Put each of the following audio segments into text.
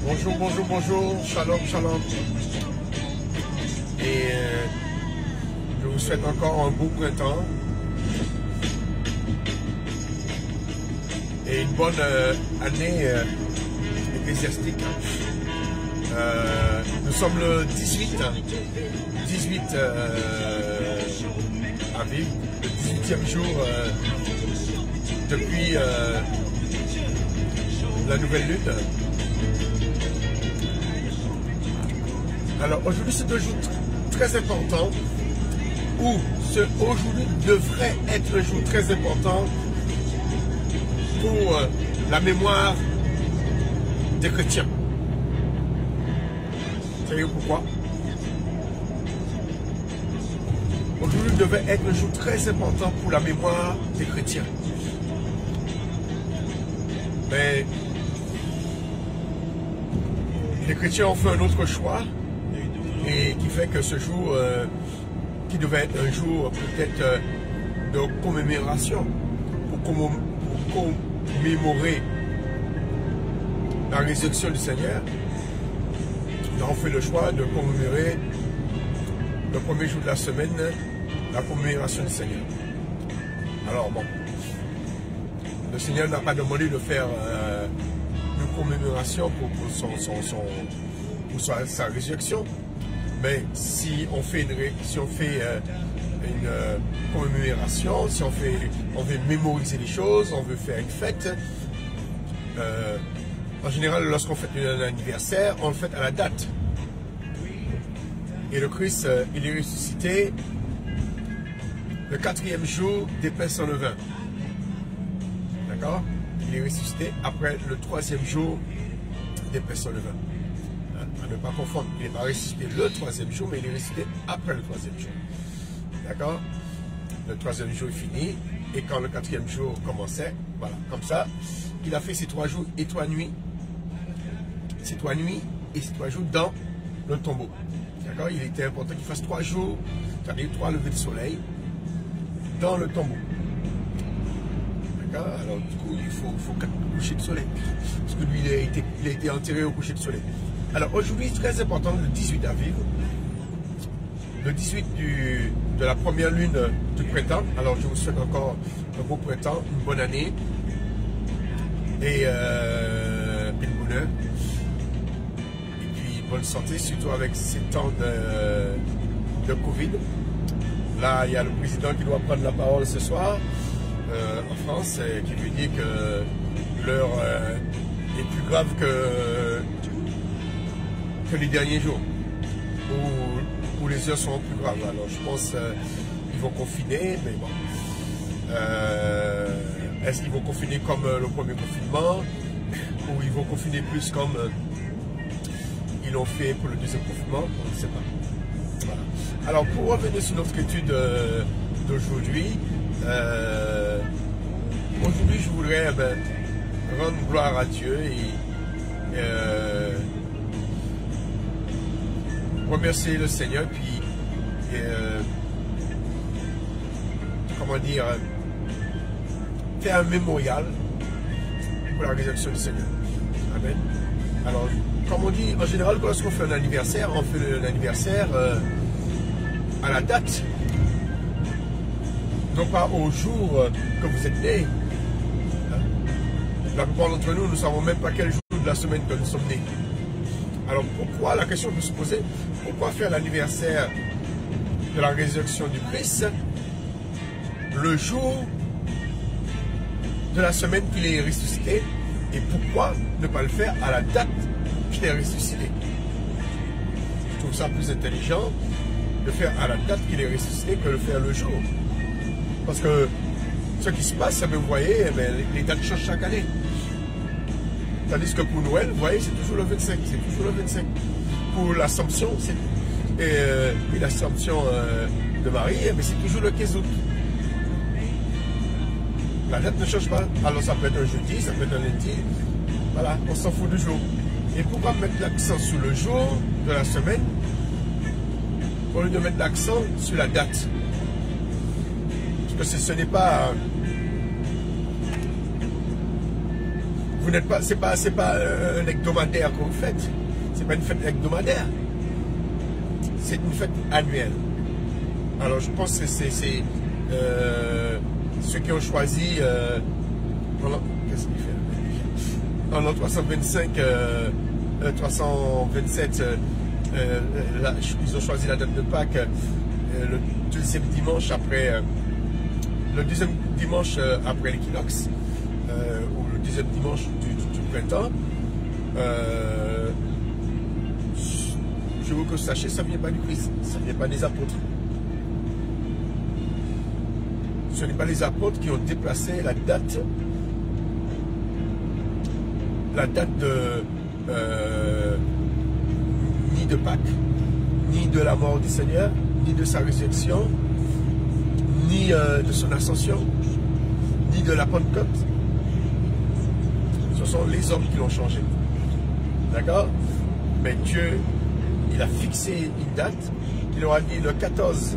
Bonjour, bonjour, bonjour, shalom, shalom. Et je vous souhaite encore un beau printemps. Et une bonne année ecclésiastique. Nous sommes le 18 avril, le 18e jour depuis la nouvelle lune. Alors aujourd'hui c'est un jour très important où aujourd'hui devrait être un jour très important pour la mémoire des chrétiens. Vous savez pourquoi? Aujourd'hui devait être un jour très important pour la mémoire des chrétiens. Mais les chrétiens ont fait un autre choix et qui fait que ce jour, qui devait être un jour peut-être de commémoration, pour commémorer la résurrection du Seigneur, ils ont fait le choix de commémorer le premier jour de la semaine, la commémoration du Seigneur. Alors bon, le Seigneur n'a pas demandé de faire une commémoration pour sa résurrection, mais si on fait une commémoration, si on veut mémoriser les choses, on veut faire une fête, en général lorsqu'on fête un anniversaire, on le fait à la date. Et le Christ, il est ressuscité le 4e jour des pains sans levain. D'accord? Il est ressuscité après le 3e jour des pains sans levain. À ne pas confondre, il n'est pas ressuscité le 3e jour, mais il est ressuscité après le 3e jour. D'accord? Le 3e jour est fini, et quand le 4e jour commençait, voilà, comme ça, il a fait ces 3 jours et 3 nuits. Ces 3 nuits et ces 3 jours dans le tombeau. D'accord? Il était important qu'il fasse 3 jours, c'est-à-dire 3 levées de soleil, dans le tombeau. D'accord? Alors, du coup, il faut 4 couchers de soleil. Parce que lui, il a été enterré au coucher de soleil. Alors, aujourd'hui, très important, le 18 avril, le 18 de la première lune du printemps. Alors, je vous souhaite encore un beau printemps, une bonne année et une bonne heure. Et puis, bonne santé, surtout avec ces temps de Covid. Là, il y a le président qui doit prendre la parole ce soir en France, qui lui dit que l'heure est plus grave que les derniers jours, où les heures sont plus graves. Alors je pense qu'ils vont confiner, mais bon. Est-ce qu'ils vont confiner comme le premier confinement, ou ils vont confiner plus comme ils l'ont fait pour le deuxième confinement? On ne sait pas. Voilà. Alors pour revenir sur notre étude d'aujourd'hui, aujourd'hui je voudrais rendre gloire à Dieu et remercier le Seigneur, puis comment dire, faire un mémorial pour la résurrection du Seigneur. Amen. Alors, comme on dit, en général, lorsqu'on fait un anniversaire, on fait un anniversaire à la date, non pas au jour que vous êtes né. La plupart d'entre nous ne savons même pas quel jour de la semaine que nous sommes nés. Alors pourquoi, la question peut se poser, pourquoi faire l'anniversaire de la résurrection du Christ le jour de la semaine qu'il est ressuscité, et pourquoi ne pas le faire à la date qu'il est ressuscité? Je trouve ça plus intelligent de faire à la date qu'il est ressuscité que de le faire le jour. Parce que ce qui se passe, vous voyez, les dates changent chaque année. Tandis que pour Noël, vous voyez, c'est toujours le 25. C'est toujours le 25. Pour l'Assomption, puis l'Assomption de Marie, c'est toujours le 15 août. La date ne change pas. Alors ça peut être un jeudi, ça peut être un lundi. Voilà, on s'en fout du jour. Et pourquoi mettre l'accent sur le jour de la semaine au lieu de mettre l'accent sur la date? Parce que ce n'est pas... vous n'êtes pas, c'est pas un hebdomadaire que vous faites. C'est pas une fête hebdomadaire. C'est une fête annuelle. Alors je pense que c'est ceux qui ont choisi qu'est-ce qu'il fait en l'an 325, 327, ils ont choisi la date de Pâques le deuxième dimanche après l'équinoxe, ou le deuxième dimanche du printemps. Je veux que vous sachiez, ça ne vient pas du Christ, ça ne vient pas des apôtres. Ce n'est pas les apôtres qui ont déplacé la date ni de Pâques, ni de la mort du Seigneur, ni de sa résurrection, ni de son ascension, ni de la Pentecôte. Ce sont les hommes qui l'ont changé. D'accord? Mais Dieu, il a fixé une date. Il aura dit le 14,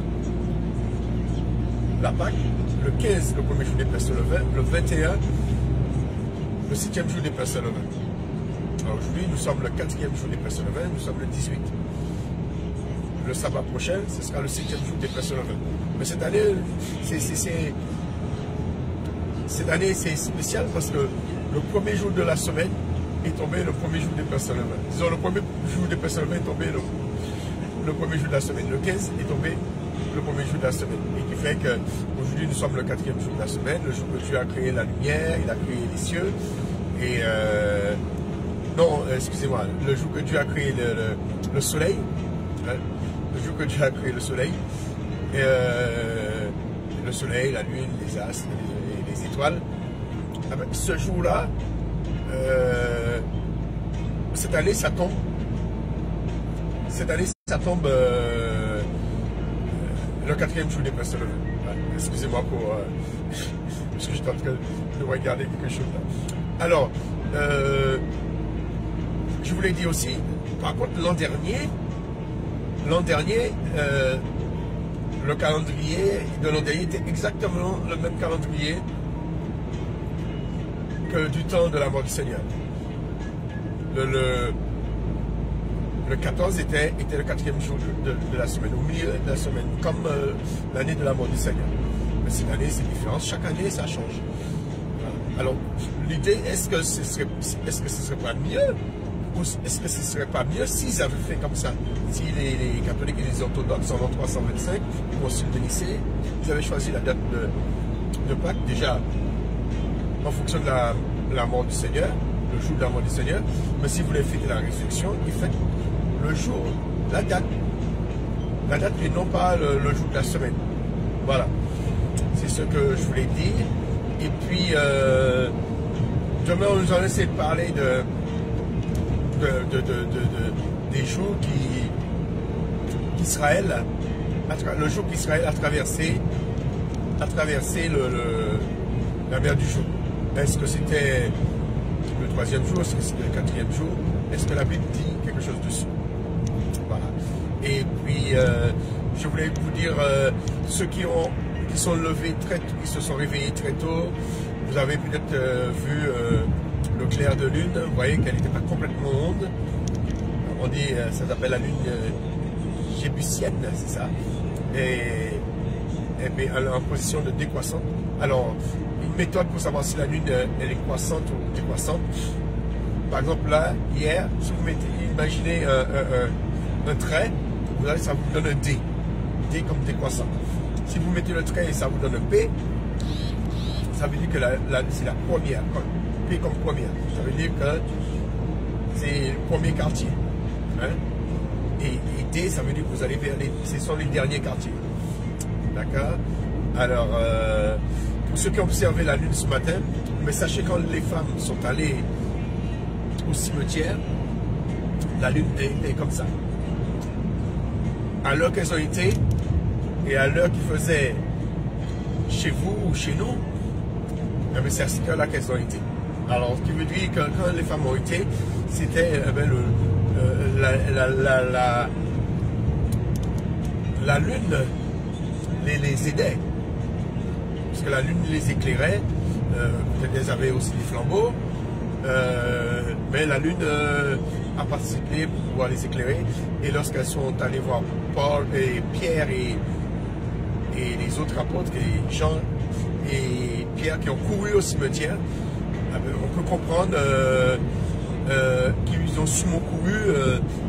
la Pâques, le 15, le premier jour des Pères Levain, le 21, le 7e jour des Pères Levain. Alors aujourd'hui, nous sommes le 4e jour des Pères Levain, nous sommes le 18. Le sabbat prochain, ce sera le 7e jour des Pères Levain. Mais cette année, c'est spécial parce que le premier jour de la semaine est tombé le premier jour des Pères Levain. Disons, le premier jour des Pères Levain est tombé le premier jour de la semaine. Le 15 est tombé le premier jour de la semaine. Et qui fait qu'aujourd'hui, nous sommes le 4e jour de la semaine, le jour que Dieu a créé la lumière, il a créé les cieux. Et non, excusez-moi, le jour que Dieu a créé le soleil, hein, le jour que Dieu a créé le soleil, et, le soleil, la lune, les astres, les étoiles. Ah ben, ce jour-là, cette année, ça tombe. Cette année, ça tombe le 4e jour des Pères Levain. Excusez-moi pour parce que je suis en train de regarder quelque chose là. Alors, je vous l'ai dit aussi, par contre, l'an dernier, le calendrier de l'an dernier était exactement le même calendrier que du temps de la mort du Seigneur. Le 14 était le 4e jour de la semaine, au milieu de la semaine, comme l'année de la mort du Seigneur. Mais cette année, c'est différent. Chaque année, ça change. Alors, l'idée, est-ce que ce serait pas mieux, ou est-ce que ce serait pas mieux s'ils avaient fait comme ça? Si les catholiques et les orthodoxes, en l'an 325, au concile de Nicée, ils avaient choisi la date de Pâques, déjà, en fonction de la mort du Seigneur, le jour de la mort du Seigneur. Mais si vous voulez fêter la résurrection, ils faites le jour, la date et non pas le jour de la semaine. Voilà. C'est ce que je voulais dire. Et puis, demain, on nous en essaie de parler des jours qu'Israël, le jour qu'Israël a traversé la mer du jour. Est-ce que c'était le 3e jour? Est-ce que c'était le 4e jour? Est-ce que la Bible dit quelque chose dessus? Voilà. Et puis, je voulais vous dire, ceux qui sont levés qui se sont réveillés très tôt, vous avez peut-être vu le clair de lune, vous voyez qu'elle n'était pas complètement ronde. On dit, ça s'appelle la lune jébusienne, c'est ça. Et bien, elle est en position de décroissante. Alors, une méthode pour savoir si la lune elle est croissante ou décroissante. Par exemple, là, hier, si vous imaginez un trait, ça vous donne un D. D comme décroissant. Si vous mettez le trait et ça vous donne un P, ça veut dire que c'est la première. P comme première. Ça veut dire que c'est le premier quartier. Hein? Et D, ça veut dire que vous allez vers ce sont les derniers quartiers. D'accord? Alors, pour ceux qui ont observé la lune ce matin, mais sachez quand les femmes sont allées au cimetière, la lune est comme ça. À l'heure qu'elles ont été, et à l'heure qu'il faisait chez vous ou chez nous, c'est à cette heure-là qu'elles ont été. Alors, ce qui veut dire que quand les femmes ont été, c'était la lune les aidait. Parce que la lune les éclairait, peut-être elles avaient aussi des flambeaux, Mais la lune a participé pour pouvoir les éclairer. Et lorsqu'elles sont allées voir Paul et Pierre et les autres apôtres, et Jean et Pierre qui ont couru au cimetière, on peut comprendre qu'ils ont sûrement couru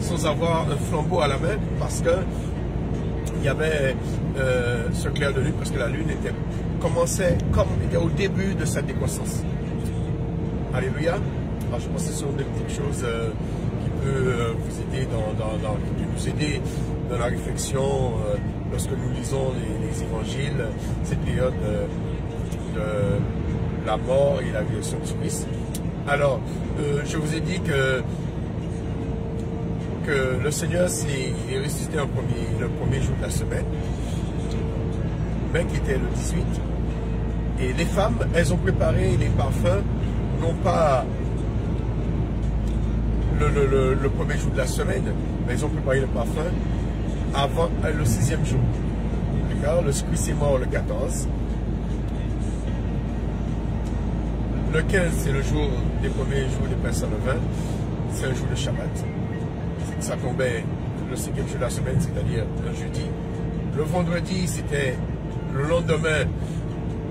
sans avoir un flambeau à la main, parce que il y avait ce clair de lune, parce que la lune commençait comme était au début de sa décroissance. Alléluia. Alors je pense que ce sont des petites choses qui peuvent vous aider qui peuvent nous aider dans la réflexion lorsque nous lisons les évangiles, cette période de la mort et la résurrection du Christ. Alors, je vous ai dit que le Seigneur est ressuscité le premier jour de la semaine, mais qui était le 18. Et les femmes, elles ont préparé les parfums, non pas le premier jour de la semaine, mais elles ont préparé le parfum avant le 6e jour. D'accord? Le Christ est mort le 14. Le 15, c'est le jour des premiers jours des pains sans levain. C'est un jour de Shabbat. Ça tombait le 5e jour de la semaine, c'est-à-dire le jeudi. Le vendredi, c'était le lendemain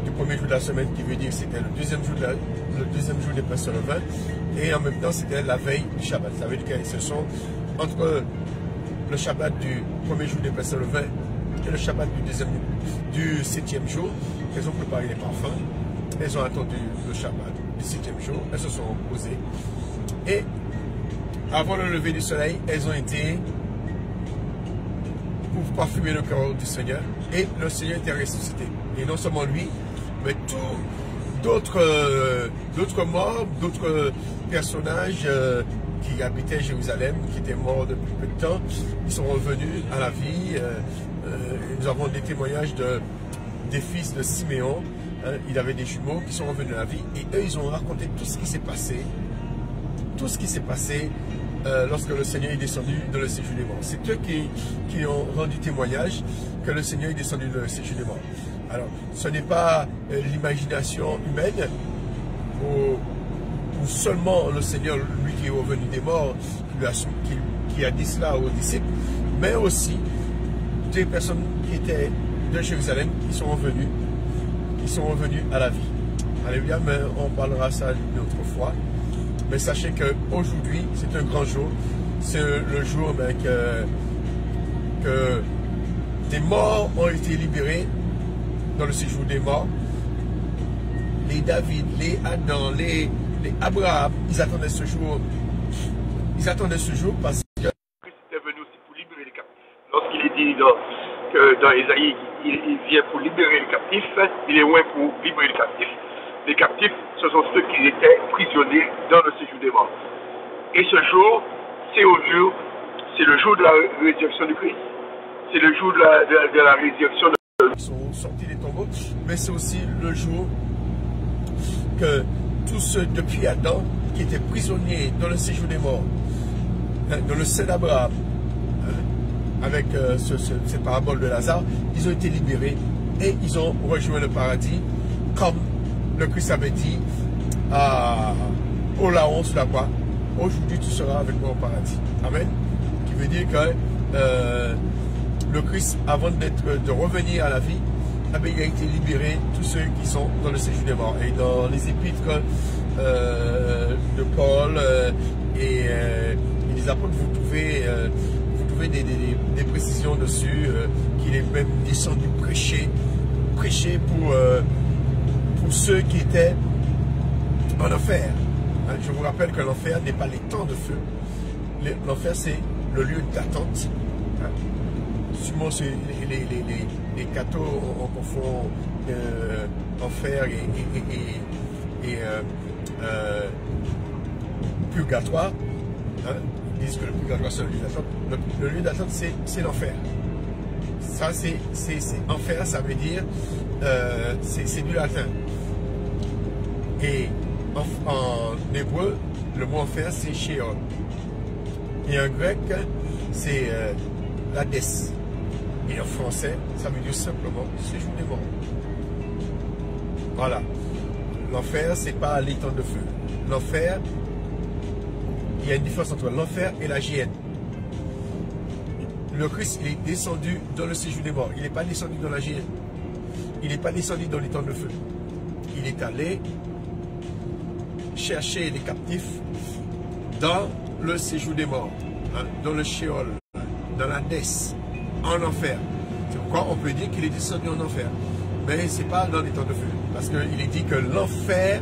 du premier jour de la semaine, qui veut dire que c'était le deuxième jour des pains sans levain. Et en même temps, c'était la veille du Shabbat. Ça veut dire que ce sont entre le Shabbat du premier jour des pains sans levain et le Shabbat du 7e jour, qu'elles ont préparé les parfums. Elles ont attendu le Shabbat du 7e jour, elles se sont reposées. Et avant le lever du soleil, elles ont été pour parfumer le corps du Seigneur. Et le Seigneur était ressuscité. Et non seulement lui, mais d'autres morts, d'autres personnages qui habitaient Jérusalem, qui étaient morts depuis peu de temps, ils sont revenus à la vie. Nous avons des témoignages des fils de Siméon. Il avait des jumeaux qui sont revenus à la vie, et eux, ils ont raconté tout ce qui s'est passé, lorsque le Seigneur est descendu dans le séjour des morts. C'est eux qui ont rendu témoignage que le Seigneur est descendu dans le séjour des morts. Alors, ce n'est pas l'imagination humaine, ou seulement le Seigneur, lui qui est revenu des morts, qui a dit cela aux disciples, mais aussi des personnes qui étaient de Jérusalem, qui sont revenus à la vie. Alléluia, mais on parlera ça une autre fois. Mais sachez qu'aujourd'hui, c'est un grand jour. C'est le jour que des morts ont été libérés dans le séjour des morts. Les David, les Adam, les Abraham, ils attendaient ce jour. Ils attendaient ce jour parce que Christ était venu aussi pour libérer les captifs. Lorsqu'il est dit dans Ésaïe, il vient pour libérer les captifs, il est loin pour libérer les captifs. Les captifs, ce sont ceux qui étaient prisonniers dans le séjour des morts. Et ce jour, c'est le jour de la résurrection du Christ. C'est le jour de la résurrection de Ils sont sortis des tombeaux, mais c'est aussi le jour que tous ceux depuis Adam qui étaient prisonniers dans le séjour des morts, dans le sein d'Abraham, avec cette parabole de Lazare, ils ont été libérés et ils ont rejoint le paradis, comme le Christ avait dit au Laon sur la croix: aujourd'hui tu seras avec moi au paradis. Amen. Qui veut dire que le Christ, avant de revenir à la vie, il a été libéré, tous ceux qui sont dans le séjour des morts. Et dans les épîtres de Paul et les apôtres, vous trouvez des précisions dessus, qu'il est même descendu prêcher pour ceux qui étaient en enfer. Je vous rappelle que l'enfer n'est pas les temps de feu. L'enfer, c'est le lieu d'attente. Souvent, les cathos, on confond enfer et purgatoire. Ils disent que le purgatoire, c'est le lieu d'attente. Le lieu d'attente, c'est l'enfer. Ça, c'est enfer, ça veut dire, c'est du latin. Et en hébreu, le mot enfer, c'est Sheol. Et en grec, c'est l'Hadès. Et en français, ça veut dire simplement séjour des morts. Voilà. L'enfer, c'est pas l'étang de feu. L'enfer, il y a une différence entre l'enfer et la géhenne. Le Christ, il est descendu dans le séjour des morts. Il n'est pas descendu dans la géhenne. Il n'est pas descendu dans l'étang de feu. Il est allé chercher les captifs dans le séjour des morts, hein, dans le Sheol, dans la Dès, en enfer. C'est pourquoi on peut dire qu'il est descendu en enfer. Mais ce n'est pas dans l'étang de feu. Parce qu'il est dit que l'enfer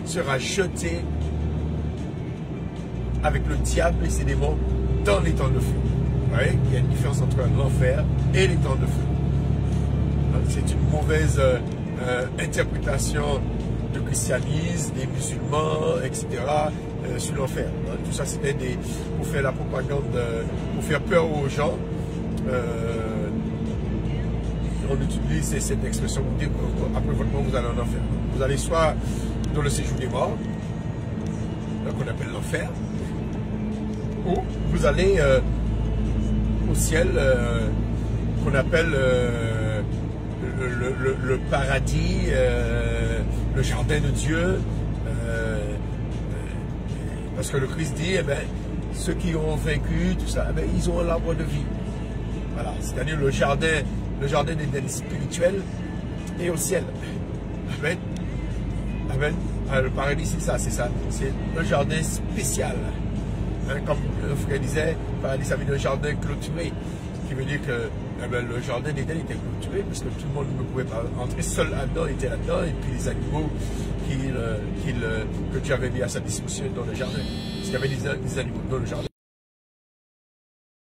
sera jeté avec le diable et ses démons dans l'étang de feu. Vous voyez, il y a une différence entre l'enfer et l'étang de feu. C'est une mauvaise interprétation du christianisme, des musulmans, etc. Sur l'enfer. Tout ça, c'était pour faire la propagande, pour faire peur aux gens. On utilise cette expression pour dire qu'après votre mort, vous allez en enfer. Vous allez soit dans le séjour des morts, qu'on appelle l'enfer, ou vous allez au ciel, qu'on appelle le paradis, le jardin de Dieu, parce que le Christ dit, eh ben, ceux qui ont vaincu, tout ça, eh ben, ils ont l'arbre de vie. Voilà, c'est-à-dire le jardin d'Éden spirituel et au ciel. Amen. Amen. Alors, le paradis, c'est ça. C'est un jardin spécial. Hein, comme le frère disait, le paradis, ça veut dire un jardin clôturé. Ce qui veut dire que eh ben, le jardin d'Éden était clôturé parce que tout le monde ne pouvait pas entrer. Seul Adam était là-dedans et puis les animaux que Dieu avait mis à sa disposition dans le jardin. Parce qu'il y avait des animaux dans le jardin.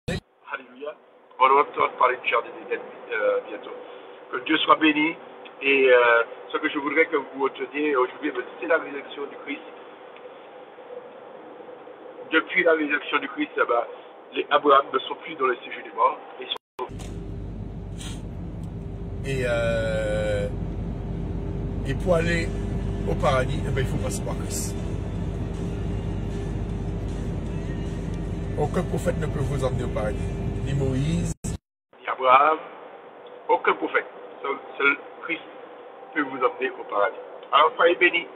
Alléluia. On va entendre parler du jardin d'Éden bientôt. Que Dieu soit béni. Et ce que je voudrais que vous reteniez aujourd'hui, c'est la résurrection du Christ. Depuis la résurrection du Christ, les Abraham ne sont plus dans le séjour des morts. Et pour aller au paradis, il faut passer par Christ. Aucun prophète ne peut vous emmener au paradis. Ni Moïse, ni Abraham, aucun prophète. Seul Christ peut vous emmener au paradis. Alors, soyez bénis.